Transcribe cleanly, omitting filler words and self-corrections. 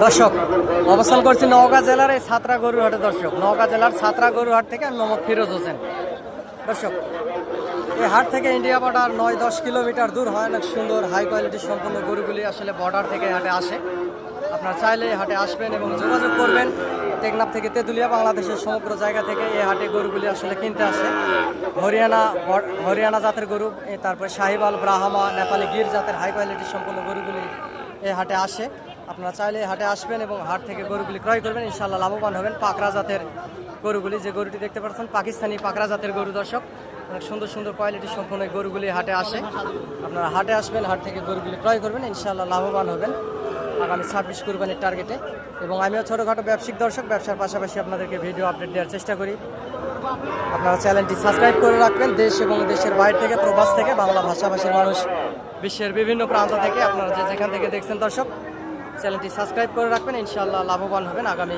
দর্শক অবস্থান করছি নওগাঁ জেলার এই ছাত্রা গরুর হাটে। দর্শক নওগাঁ জেলার ছাত্রা গরুর হাট থেকে আমি মোহাম্মদ ফিরোজ হোসেন। দর্শক এই হাট থেকে ইন্ডিয়া বর্ডার 9-10 কিলোমিটার দূর হয়। অনেক সুন্দর হাই কোয়ালিটির সম্পূর্ণ গরুগুলি আসলে বর্ডার থেকে হাটে আসে। আপনারা চাইলে এই হাটে আসবেন এবং যোগাযোগ করবেন। টেকনাফ থেকে তেঁতুলিয়া বাংলাদেশের সমগ্র জায়গা থেকে এই হাটে গরুগুলি আসলে কিনতে আসে। হরিয়ানা জাতের গরু, তারপরে শাহিওয়াল, ব্রাহ্মা, নেপালি গির জাতের হাই কোয়ালিটির সম্পূর্ণ গরুগুলি এই হাটে আসে। আপনারা চাইলে এই হাটে আসবেন এবং হাট থেকে গরুগুলি ক্রয় করবেন, ইনশাআল্লাহ লাভবান হবেন। পাকড়া জাতের গরুগুলি, যে গরুটি দেখতে পাচ্ছেন পাকিস্তানি পাকড়া জাতের গরু। দর্শক অনেক সুন্দর সুন্দর কোয়ালিটি সম্পূর্ণ গরুগুলি হাটে আসে। আপনারা হাটে আসবেন, হাট থেকে গরুগুলি ক্রয় করবেন, ইনশাআল্লাহ লাভবান হবেন আগামী 26 কুরবানির টার্গেটে। এবং আমিও ছোটোখাটো ব্যবসায়িক দর্শক, ব্যবসার পাশাপাশি আপনাদেরকে ভিডিও আপডেট দেওয়ার চেষ্টা করি। আপনারা চ্যানেলটি সাবস্ক্রাইব করে রাখবেন। দেশ এবং দেশের বাইরে থেকে, প্রবাস থেকে, বাংলা ভাষাভাষীর মানুষ, বিশ্বের বিভিন্ন প্রান্ত থেকে আপনারা যেখান থেকে দেখছেন দর্শক, চ্যানেলটি সাবস্ক্রাইব করে রাখবেন, ইনশাআল্লাহ লাভবান হবেন আগামী